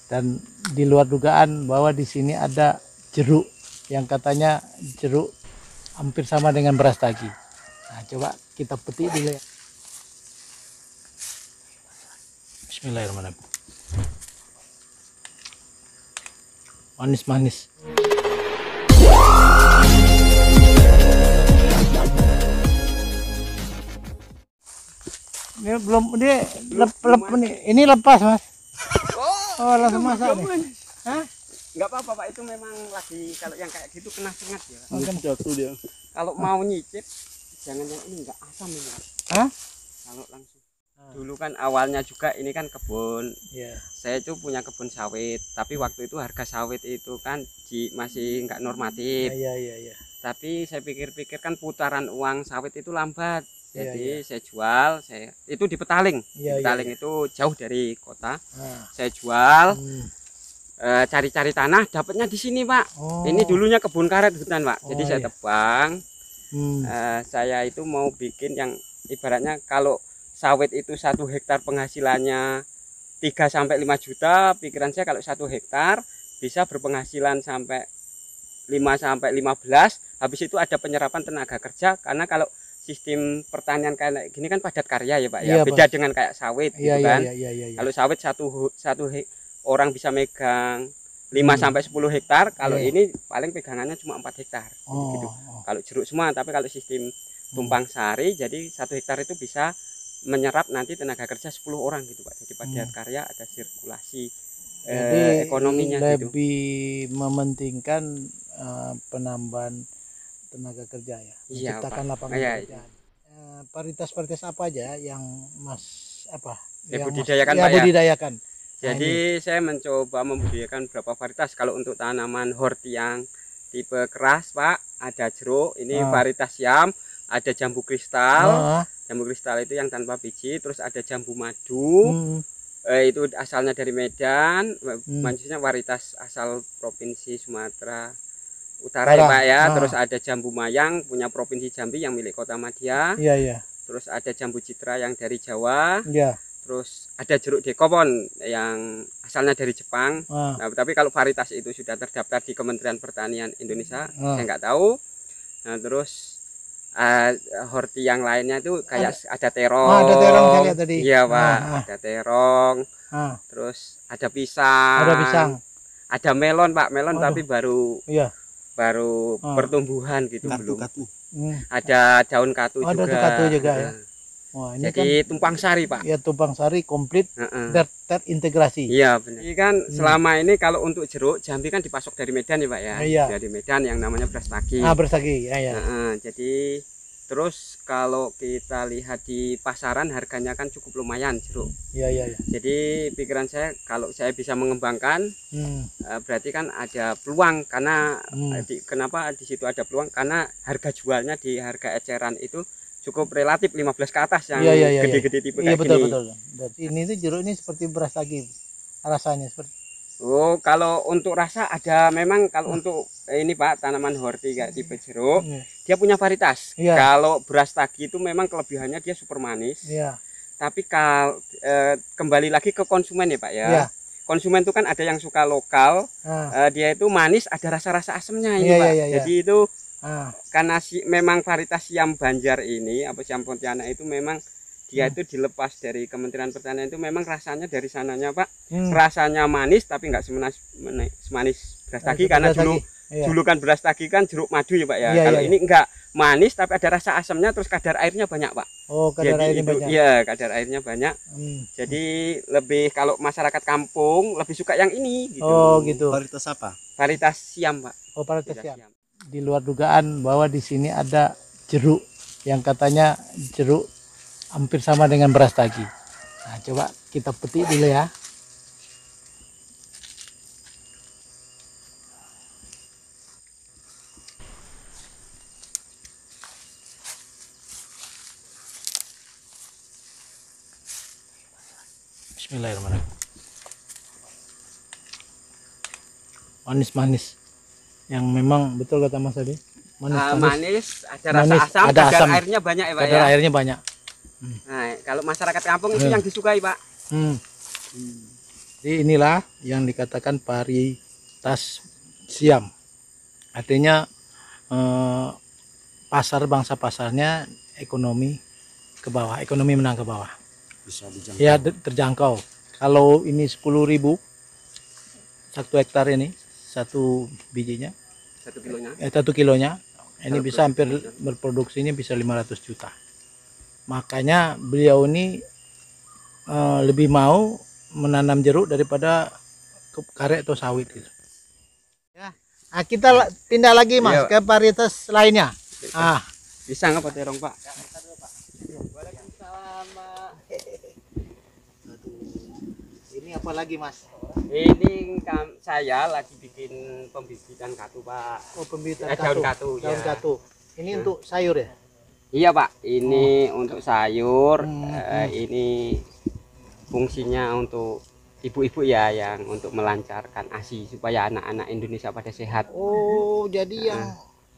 Dan di luar dugaan bahwa di sini ada jeruk yang katanya jeruk hampir sama dengan beras tagi. Nah, coba kita petik dulu ya. Bismillahirrahmanirrahim. Manis-manis. Ini belum, ini lepas, Mas. Oh, langsung masak nih. Hah? Enggak apa-apa Pak, itu memang lagi kalau yang kayak gitu kena sengat ya. Makan jatuh dia. Kalau mau nyicip jangan yang ini, enggak asam ini Pak. Hah? Kalau langsung. Dulu kan awalnya juga ini kan kebun. Iya. Saya itu punya kebun sawit, tapi waktu itu harga sawit itu kan masih enggak normatif. Iya. Tapi saya pikir-pikir kan putaran uang sawit itu lambat. Iya, Jadi saya jual, itu di Petaling. Iya, Di Petaling iya. itu jauh dari kota. Nah. Saya jual, Hmm. cari-cari tanah, dapatnya di sini Pak. Oh. Ini dulunya kebun karet hutan Pak. Jadi Oh, saya iya. tebang. Hmm. Saya itu mau bikin yang ibaratnya kalau sawit itu 1 hektar penghasilannya 3 sampai 5 juta, pikiran saya kalau 1 hektar bisa berpenghasilan sampai 5 sampai 15. Habis itu ada penyerapan tenaga kerja, karena kalau sistem pertanian kayak gini kan padat karya ya Pak ya. Iya, Beda Pak. dengan kayak sawit Iya, gitu kan. iya. Kalau sawit orang bisa megang 5 sampai 10 hektar, kalau Iya. ini paling pegangannya cuma 4 hektar gitu. Kalau jeruk semua, tapi kalau sistem tumpang sari jadi 1 hektar itu bisa menyerap nanti tenaga kerja 10 orang gitu Pak. Jadi padat karya, ada sirkulasi ekonominya gitu. Lebih mementingkan penambahan tenaga kerja ya, Iya, menciptakan Pak. lapangan Iya, pekerjaan. Varietas apa aja yang Mas Budidayakan ya, Pak ya. budidayakan. Jadi saya mencoba membudidayakan beberapa varietas. Kalau untuk tanaman horti yang tipe keras Pak, ada jeruk, ini varietas siam, ada jambu kristal. Jambu kristal itu yang tanpa biji, terus ada jambu madu. Itu asalnya dari Medan, maksudnya varietas asal Provinsi Sumatera Utara ya Pak ya. Terus ada jambu mayang punya Provinsi Jambi yang milik Kota Madya. Iya. Terus ada jambu citra yang dari Jawa. Iya. Terus ada jeruk dekopon yang asalnya dari Jepang. Nah, tapi kalau varietas itu sudah terdaftar di Kementerian Pertanian Indonesia, saya nggak tahu. Nah, terus horti yang lainnya itu kayak ada terong. Ada terong saya lihat tadi. Iya Pak, ada terong. Terus ada pisang. Ada pisang. Ada melon Pak, melon tapi baru pertumbuhan gitu, belum. Ada daun katu juga. Ada katu juga ya. Wah, ini jadi kan tumpang sari Pak. Ya, tumpang sari komplit terintegrasi. Iya benar. Ini kan selama ini kalau untuk jeruk Jambi kan dipasok dari Medan ya Pak ya. Iya. Dari Medan yang namanya beras tagi. Beras tagi. Ya. Jadi terus kalau kita lihat di pasaran harganya kan cukup lumayan jeruk. Iya. Jadi pikiran saya kalau saya bisa mengembangkan berarti kan ada peluang, karena kenapa di situ ada peluang, karena harga jualnya di harga eceran itu cukup relatif 15 ke atas yang gede-gede tipe kayak gini. Betul. Dan ini tuh jeruk ini seperti beras tagi rasanya seperti. Oh, kalau untuk rasa ada memang. Kalau untuk ini Pak, tanaman horti kayak tipe jeruk, dia punya varietas. Kalau beras tagi itu memang kelebihannya dia super manis. Tapi kalau kembali lagi ke konsumen ya Pak ya. Konsumen itu kan ada yang suka lokal, dia itu manis, ada rasa-rasa asamnya ini Pak. Jadi itu karena memang varietas siam Banjar ini, apa siam Pontianak itu memang dia itu dilepas dari Kementerian Pertanian, itu memang rasanya dari sananya Pak, rasanya manis tapi nggak semanis beras tagi, karena dulu kan beras tagi kan jeruk madu ya Pak ya. Kalau ini enggak manis tapi ada rasa asamnya, terus kadar airnya banyak Pak. Oh, kadar airnya banyak. Iya, kadar airnya banyak. Jadi lebih, kalau masyarakat kampung lebih suka yang ini gitu. Oh gitu. Varietas apa? Varietas siam Pak. Oh, varietas siam. Di luar dugaan bahwa di sini ada jeruk yang katanya jeruk hampir sama dengan beras tagi. Nah, coba kita petik dulu ya. Bismillahirrahmanirrahim. Manis-manis. Yang memang betul kata Mas tadi. Manis, ada rasa asam, ada kadar asam. airnya banyak ya Pak Kadar ya. airnya banyak. Nah, kalau masyarakat kampung itu yang disukai Pak. Jadi inilah yang dikatakan paritas Siam. Artinya pasar bangsa pasarnya ekonomi ke bawah, ekonomi menang ke bawah. Bisa dijangkau. Ya terjangkau. Kalau ini 10.000 1 hektar ini, satu bijinya, 1 kilonya. 1 kilonya, ini bisa hampir berproduksinya bisa 500 juta. Makanya beliau ini lebih mau menanam jeruk daripada karet atau sawit gitu. Ya, nah kita pindah lagi Mas ke varietas lainnya. Ah, Bisa nggak Pak Terong Pak? Ini apa lagi Mas? Ini saya lagi bikin pembibitan katu Pak. Oh, pembibitan daun katu. Daun Ya. katu. Ini untuk sayur ya? Iya Pak, ini untuk sayur. Ini fungsinya untuk ibu-ibu ya, yang untuk melancarkan ASI supaya anak-anak Indonesia pada sehat. Oh, jadi yang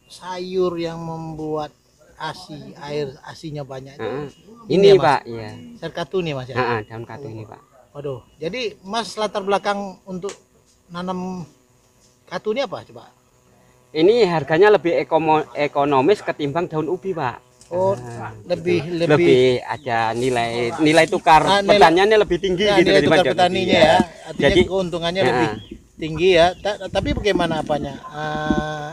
sayur yang membuat ASI, air ASInya banyak itu. Ini ya, Mas? Pak, iya. Sayur katu nih Mas ya? Daun katu ini Pak. Waduh, jadi Mas latar belakang untuk nanam katu ini apa coba? Ini harganya lebih ekonomis ketimbang daun ubi Pak. Oh, lebih ada nilai tukar petaniannya lebih tinggi ya, gitu nilai tukar daun petaninya ubi, ya. Artinya Jadi keuntungannya lebih tinggi ya. Tapi bagaimana apanya?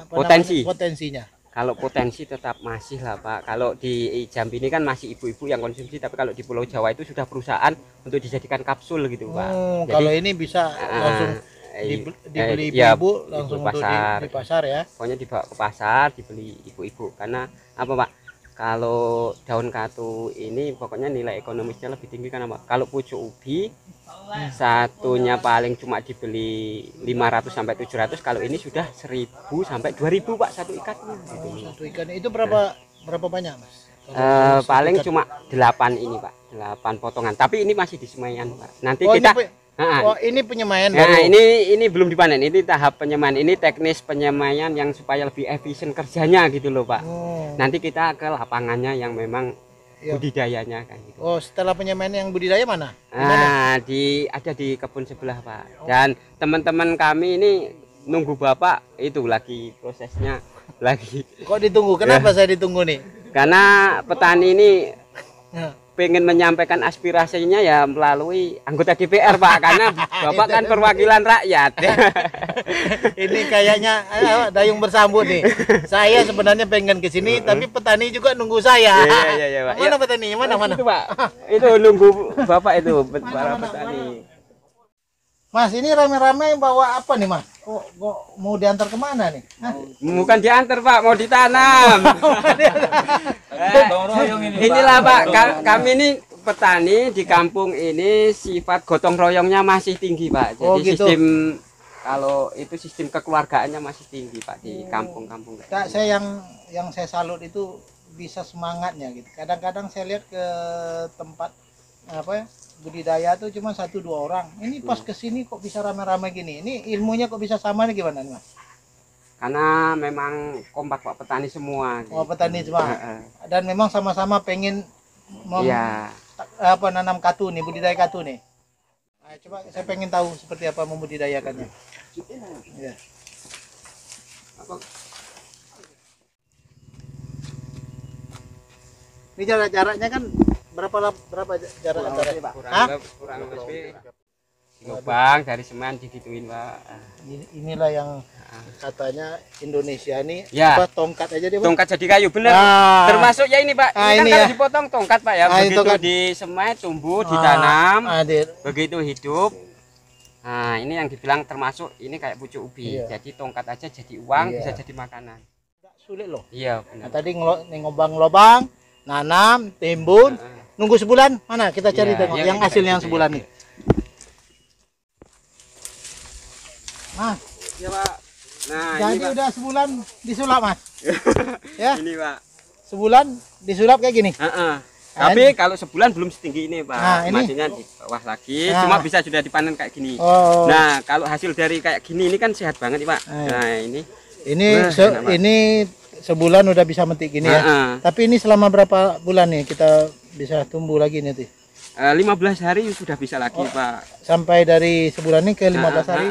Potensinya? Kalau potensi tetap masih lah Pak. Kalau di Jambi ini kan masih ibu-ibu yang konsumsi, tapi kalau di Pulau Jawa itu sudah perusahaan untuk dijadikan kapsul gitu Pak. Jadi, kalau ini bisa langsung dibeli ya, ibu langsung di pasar. di pasar ya. Pokoknya dibawa ke pasar, dibeli ibu-ibu. Karena apa Pak? Kalau daun katu ini pokoknya nilai ekonomisnya lebih tinggi, karena Pak, kalau pucuk ubi satunya paling cuma dibeli 500 sampai 700, kalau ini sudah 1.000 sampai 2.000 Pak satu ikatnya gitu. Satu ikan itu berapa banyak Mas? Paling cuma 8 ini Pak, 8 potongan. Tapi ini masih di semaian Pak. Nanti ini penyemaian baru. Ini belum dipanen. Ini tahap penyemaian. Ini teknis penyemaian yang supaya lebih efisien kerjanya gitu loh Pak. Nanti kita ke lapangannya yang memang budidayanya kan gitu. Oh, setelah penyemaian yang budidaya mana? Ada di kebun sebelah Pak. Dan teman-teman kami ini nunggu Bapak itu lagi prosesnya lagi. Kok ditunggu? Kenapa saya ditunggu nih? Karena petani ini pengen menyampaikan aspirasinya ya melalui anggota DPR Pak, karena Bapak kan perwakilan rakyat. Ini kayaknya dayung bersambut nih. Saya sebenarnya pengen ke sini, tapi petani juga nunggu saya. Iya, Pak. Mana petani? Mana? Itu Pak. Itu nunggu Bapak itu para petani. Mas, ini rame-rame bawa apa nih Mas? Kok mau diantar kemana nih? Bukan diantar Pak, mau ditanam. Inilah Pak, kami ini petani di kampung ini sifat gotong royongnya masih tinggi Pak. Jadi gitu. Kalau itu sistem kekeluargaannya masih tinggi Pak di kampung-kampung. Saya yang saya salut itu bisa semangatnya gitu. Kadang-kadang saya lihat ke tempat budidaya tuh cuma 1-2 orang. Ini pas kesini kok bisa rame-rame gini. Ini ilmunya kok bisa sama nih gimana nih Mas? Karena memang kompak Pak, petani semua. Oh, petani semua. Dan memang sama-sama pengen nanam katu nih, budidaya katu nih. Nah, coba saya pengen tahu seperti apa membudidayakannya. Ya. Ini jaraknya kan berapa jarak antara Pak? Kurang lebih lubang dari semen digituin Pak. Inilah yang katanya Indonesia ini tongkat aja dia Pak. Tongkat jadi kayu bener. Termasuk ya ini Pak. Ini kan kalau dipotong tongkat Pak ya. Begitu disemai tumbuh ditanam. Begitu hidup. Nah, ini yang dibilang termasuk ini kayak pucuk ubi. Jadi tongkat aja jadi uang, bisa jadi makanan. Enggak sulit loh. Iya benar. Nah, tadi ngobang lobang, nanam, timbun, nunggu sebulan. Mana kita cari tengok yang hasilnya yang sebulan nih. Mas, ya Pak. Nah, jadi ini, udah sebulan disulap Mas. Ya. Ini Pak. Sebulan disulap kayak gini. Tapi kalau sebulan belum setinggi ini Pak. Nah, Maksudnya di bawah lagi, cuma bisa sudah dipanen kayak gini. Nah, kalau hasil dari kayak gini ini kan sehat banget nih Pak. Nah, ini sebulan udah bisa metik gini ya. Tapi ini selama berapa bulan nih kita bisa tumbuh lagi nih? 15 hari sudah bisa lagi, Pak. Sampai dari sebulan ini ke 15 hari.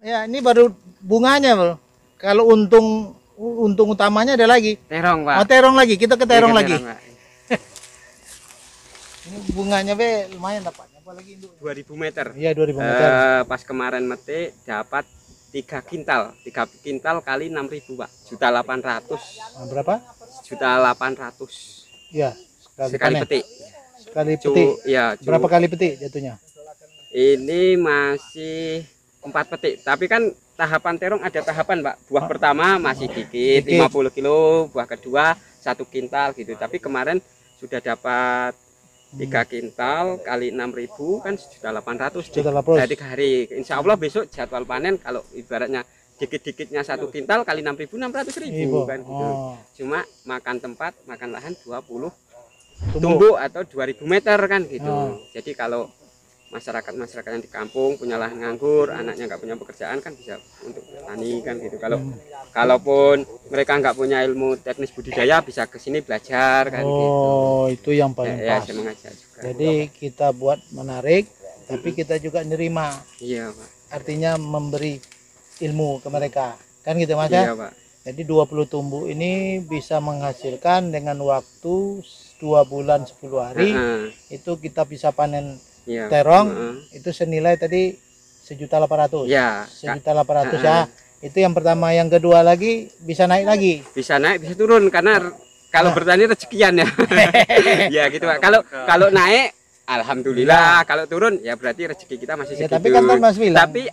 Ya, ini baru bunganya, Bro. Kalau untung utamanya ada lagi. Terong, Pak. Oh, terong lagi. Kita ke terong lagi. Terong, Ini bunganya lumayan dapatnya, apalagi induk. 2000 meter. Iya, 2000 meter. Pas kemarin metik dapat 3 kintal. 3 kintal kali 6.000, Pak. 1.800. Berapa? 1.800. Iya, sekali petik. Sekali petik. Ya, berapa kali petik jatuhnya? Ini masih 4 petik. Tapi kan tahapan terong ada tahapan, Pak. Buah pertama masih dikit, 50 kilo, buah kedua 1 kintal gitu. Tapi kemarin sudah dapat 3 kintal kali 6.000 kan 1.800 dari 3 hari. Insya Allah besok jadwal panen kalau ibaratnya dikit-dikitnya 1 kintal kali 6.000 600.000 kan gitu. Cuma makan tempat, makan lahan 20 tumbuk atau 2000 meter kan gitu. Jadi kalau masyarakat yang di kampung punya lahan nganggur, anaknya nggak punya pekerjaan kan bisa untuk bertani kan gitu. Kalaupun mereka nggak punya ilmu teknis budidaya bisa ke sini belajar kan gitu. Oh, itu yang paling pas. Saya mengajak juga. Jadi kita buat menarik, tapi kita juga nerima. Iya, Pak. Artinya memberi ilmu ke mereka. Kan gitu, Mas ya? Iya, Pak. Jadi 20 tumbuk ini bisa menghasilkan dengan waktu 2 bulan 10 hari. Itu kita bisa panen terong itu senilai tadi 1.800.000. Ya. 1.800.000 ya. Itu yang pertama, yang kedua lagi bisa naik lagi. Bisa naik, bisa turun karena kalau bertani rezekian ya. Ya gitu, Pak. Kalau naik alhamdulillah, kalau turun ya berarti rezeki kita masih segitu. Tapi kan Mas bilang, tapi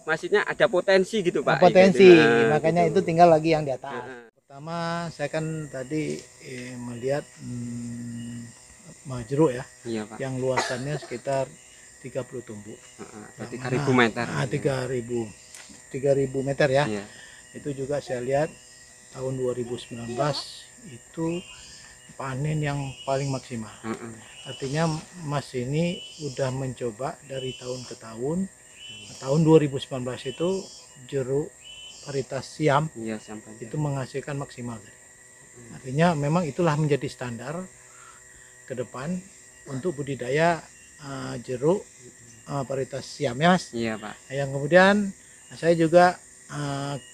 maksudnya ada potensi gitu, Pak. Potensi, gitu. Makanya itu tinggal lagi yang di atas. Pertama saya kan tadi melihat jeruk ya, iya, Pak. Yang luasannya sekitar 30 tumbuk. 3.000 meter. 3.000 meter ya. Iya. Itu juga saya lihat tahun 2019 itu panen yang paling maksimal. Artinya Mas ini udah mencoba dari tahun ke tahun. Tahun 2019 itu jeruk varietas Siam, itu menghasilkan maksimal. Artinya memang itulah menjadi standar ke depan untuk budidaya jeruk varietas Siam ya, Mas. Iya, Pak. Yang kemudian saya juga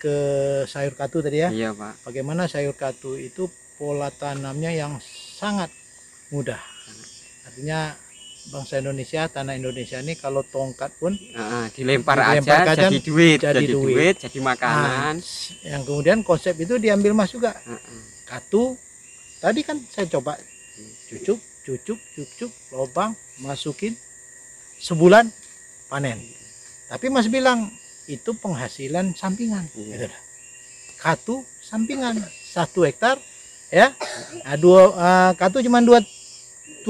ke sayur katu tadi ya. Iya, Pak. Bagaimana sayur katu itu pola tanamnya yang sangat mudah. Artinya bangsa Indonesia, tanah Indonesia ini kalau tongkat pun dilempar aja jadi duit, jadi makanan. Yang kemudian konsep itu diambil Mas juga. Katu tadi kan saya coba cucuk lubang, masukin, sebulan panen. Tapi Mas bilang itu penghasilan sampingan. Katu sampingan 1 hektar ya. Katu cuma dua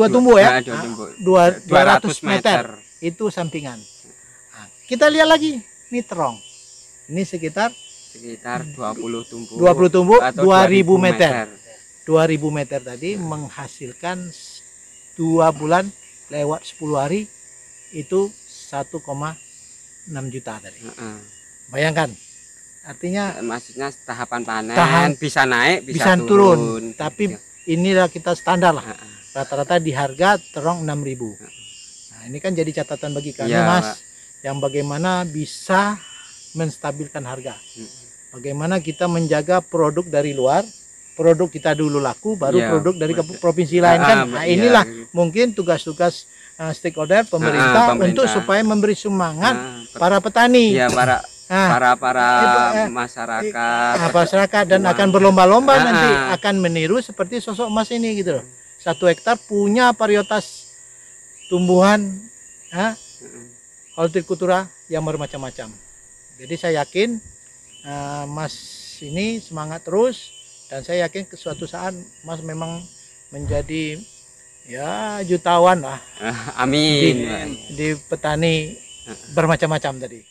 tumbuh ya. 200 meter itu sampingan. Kita lihat lagi nih terong. Ini sekitar 20 tumbuk. 20 tumbuk 2.000 meter. 2.000 meter tadi menghasilkan 2 bulan lewat 10 hari itu 1,6 juta tadi. Bayangkan. Artinya maksudnya tahapan panen bisa naik, bisa turun. Tapi inilah kita standar lah. Rata-rata di harga terong 6.000. Nah, ini kan jadi catatan bagi kami, Mas, Pak. Yang bagaimana bisa menstabilkan harga. Bagaimana kita menjaga produk dari luar, produk kita dulu laku, baru produk dari provinsi lain kan. Nah, inilah mungkin tugas-tugas stakeholder pemerintah untuk supaya memberi semangat para petani. Ya, para masyarakat dan akan berlomba-lomba nanti akan meniru seperti sosok Mas ini gitu loh. 1 hektar punya varietas tumbuhan hortikultura yang bermacam-macam. Jadi saya yakin Mas ini semangat terus, dan saya yakin ke suatu saat Mas memang menjadi ya jutawan lah. Amin. Di petani bermacam-macam tadi.